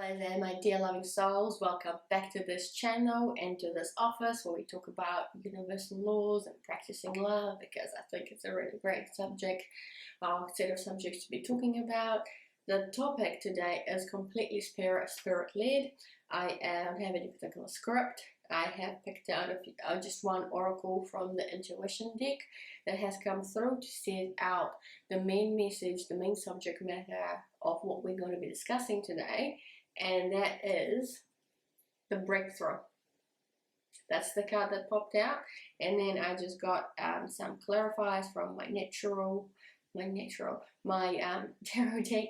Hi there, my dear loving souls. Welcome back to this channel and to this office where we talk about universal laws and practicing love, because I think it's a really great subject, set of subjects to be talking about. The topic today is completely spirit-led. I don't have any particular script. I have picked out just one oracle from the intuition deck that has come through to set out the main message, the main subject matter of what we're going to be discussing today. And that is the breakthrough. That's the card that popped out. And then I just got some clarifiers from my tarot deck,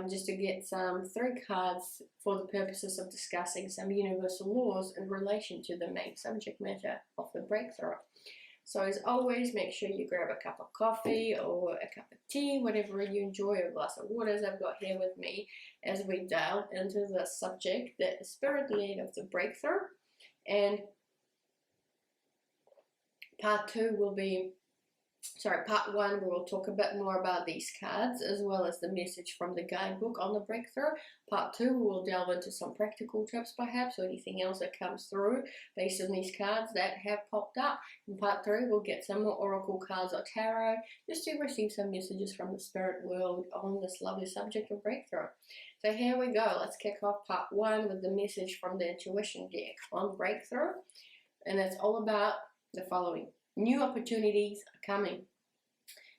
just to get some 3 cards for the purposes of discussing some universal laws in relation to the main subject matter of the breakthrough. So as always, make sure you grab a cup of coffee or a cup of tea, whatever you enjoy, a glass of water as I've got here with me, as we delve into the subject that is spirit-led of the breakthrough. And part 1, we will talk a bit more about these cards as well as the message from the guidebook on the breakthrough. Part 2, we will delve into some practical tips perhaps, or anything else that comes through based on these cards that have popped up. In part 3, we'll get some more oracle cards or tarot, just to receive some messages from the spirit world on this lovely subject of breakthrough. So here we go. Let's kick off part 1 with the message from the intuition deck on breakthrough. And it's all about the following. New opportunities are coming.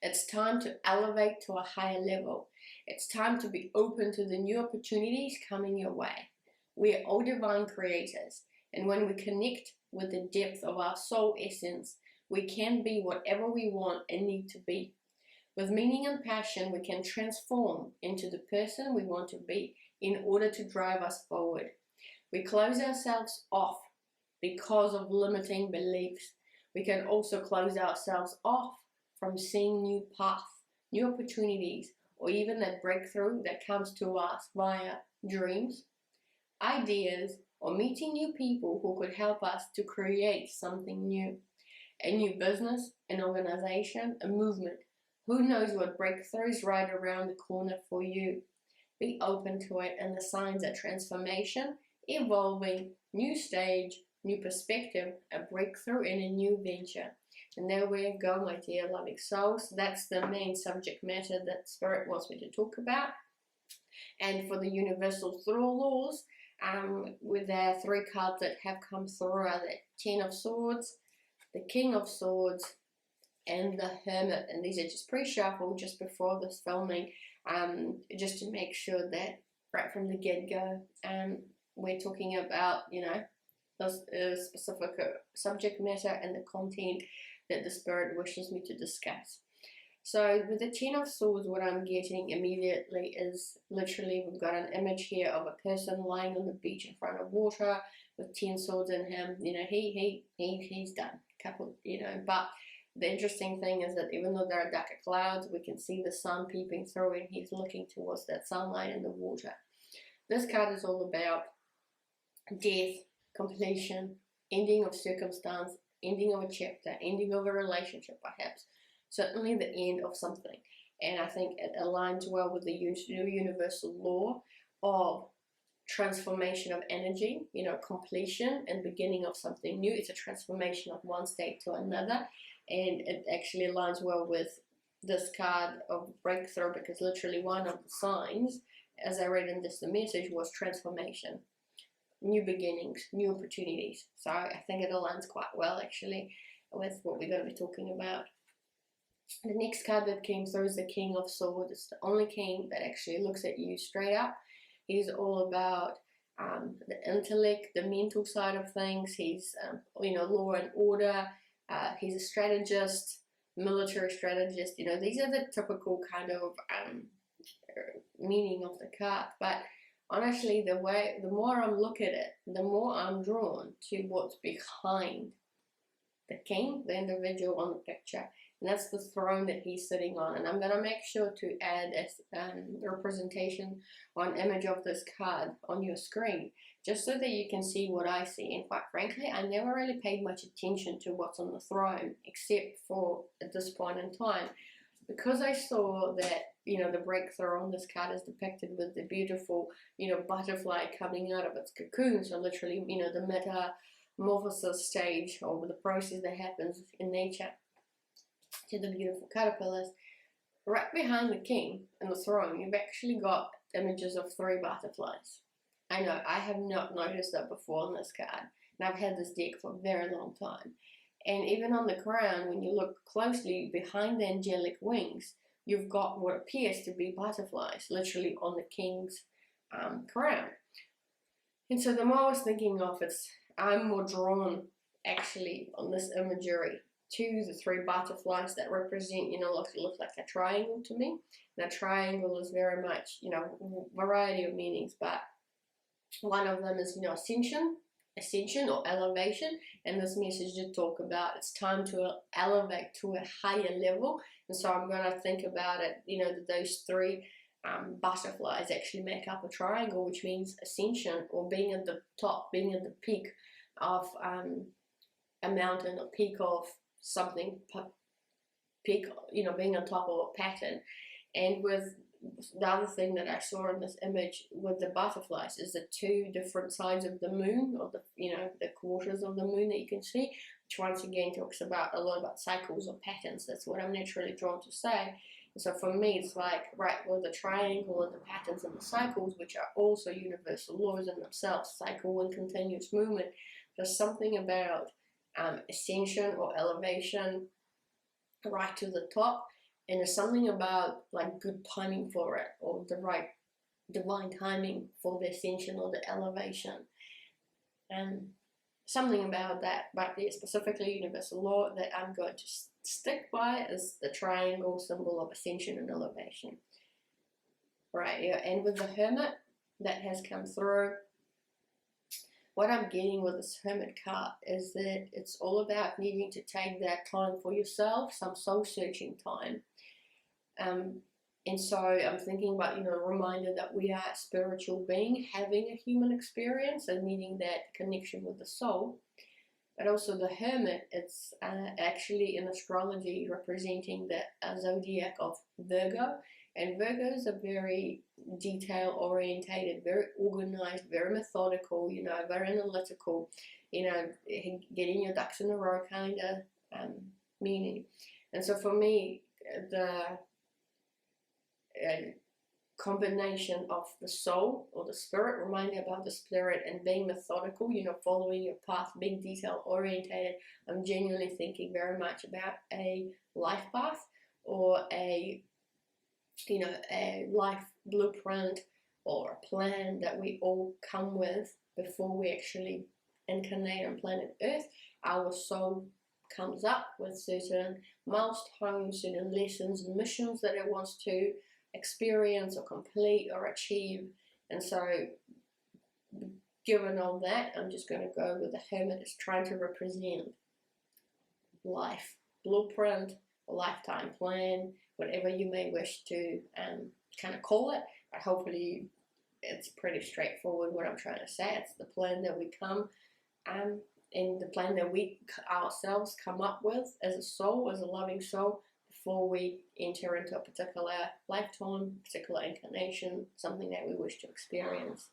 It's time to elevate to a higher level. It's time to be open to the new opportunities coming your way. We are all divine creators, and when we connect with the depth of our soul essence, we can be whatever we want and need to be. With meaning and passion, we can transform into the person we want to be in order to drive us forward. We close ourselves off because of limiting beliefs. We can also close ourselves off from seeing new paths, new opportunities, or even that breakthrough that comes to us via dreams, ideas, or meeting new people who could help us to create something new. A new business, an organization, a movement. Who knows what breakthrough is right around the corner for you. Be open to it, and the signs are transformation, evolving, new stage, new perspective, a breakthrough, and a new venture. And there we go, my dear loving souls. That's the main subject matter that Spirit wants me to talk about. And for the universal laws, with the 3 cards that have come through are the 10 of Swords, the King of Swords, and the Hermit. And these are just pre-shuffled just before this filming, just to make sure that right from the get-go, we're talking about, the specific subject matter and the content that the Spirit wishes me to discuss. So with the 10 of Swords, what I'm getting immediately is literally we've got an image here of a person lying on the beach in front of water with 10 swords in him. He's done. But the interesting thing is that even though there are darker clouds, we can see the sun peeping through, and he's looking towards that sunlight in the water. This card is all about death, completion, ending of circumstance, ending of a chapter, ending of a relationship perhaps, certainly the end of something. And I think it aligns well with the universal law of transformation of energy, completion and beginning of something new. It's a transformation of one state to another, and it actually aligns well with this card of breakthrough, because literally one of the signs, as I read in the message, was transformation. New beginnings, new opportunities. So I think it aligns quite well actually with what we're going to be talking about. The next card that came through is the King of Swords. It's the only king that actually looks at you straight up. He's all about the intellect, the mental side of things. He's law and order. He's a strategist, military strategist. These are the typical kind of meaning of the card. But honestly, the more I look at it, the more I'm drawn to what's behind the king, the individual on the picture. And that's the throne that he's sitting on. And I'm going to make sure to add a representation or an image of this card on your screen, just so that you can see what I see. And quite frankly, I never really paid much attention to what's on the throne, except for at this point in time. because I saw that, the breakthrough on this card is depicted with the beautiful, butterfly coming out of its cocoon. So literally, the metamorphosis stage, or the process that happens in nature to the beautiful caterpillars. Right behind the king and the throne, you've actually got images of 3 butterflies. I know, I have not noticed that before on this card, and I've had this deck for a very long time. And even on the crown, when you look closely behind the angelic wings, you've got what appears to be butterflies, literally on the king's crown. And so the more I was thinking of it, I'm more drawn actually on this imagery to the 3 butterflies that represent, look like a triangle to me. Now, triangle is very much, variety of meanings, but one of them is, ascension or elevation, and this message did talk about it's time to elevate to a higher level. And so I'm going to think about it, that those 3 butterflies actually make up a triangle, which means ascension, or being at the top, being at the peak of a mountain, or peak of something, peak, being on top of a pattern. And with the other thing that I saw in this image with the butterflies is the 2 different sides of the moon, or the quarters of the moon that you can see, which once again talks about a lot about cycles or patterns. That's what I'm naturally drawn to say. And so for me, it's like, right, well, the triangle and the patterns and the cycles, which are also universal laws in themselves, cycle and continuous movement. There's something about ascension or elevation right to the top, and there's something about like good timing for it, or the right divine timing for the ascension or the elevation, and something about that. But the specifically universal law that I'm going to stick by is the triangle symbol of ascension and elevation. Right, yeah. And with the Hermit that has come through, what I'm getting with this Hermit card is that it's all about needing to take that time for yourself, some soul searching time. And so I'm thinking about, a reminder that we are a spiritual being having a human experience and needing that connection with the soul. But also the Hermit, it's actually in astrology representing the zodiac of Virgo. And Virgos are very detail orientated, very organized, very methodical, very analytical, getting your ducks in a row kind of meaning. And so for me, the combination of the soul or the spirit, reminding about the spirit, and being methodical, following your path, being detail orientated. I'm genuinely thinking very much about a life path, or a life blueprint, or a plan that we all come with before we actually incarnate on planet Earth. Our soul comes up with certain milestones, certain lessons and missions that it wants to experience or complete or achieve. And so given all that, I'm just going to go with the Hermit as trying to represent life blueprint, a lifetime plan, whatever you may wish to kind of call it. But hopefully it's pretty straightforward what I'm trying to say. It's the plan that we come and the plan that we ourselves come up with as a soul, as a loving soul, before we enter into a particular lifetime, particular incarnation, something that we wish to experience.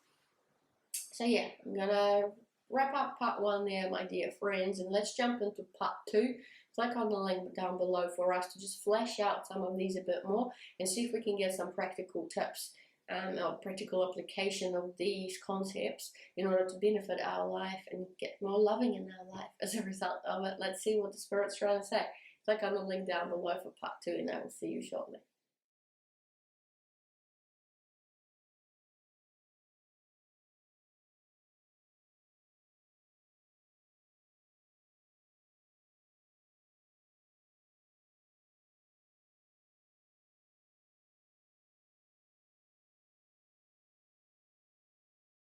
So yeah, I'm gonna wrap up part 1 there, my dear friends, and let's jump into part 2. Click on the link down below for us to just flesh out some of these a bit more and see if we can get some practical tips or practical application of these concepts in order to benefit our life and get more loving in our life as a result of it. Let's see what the Spirit's trying to say. Click on the link down below for part 2, and I will see you shortly.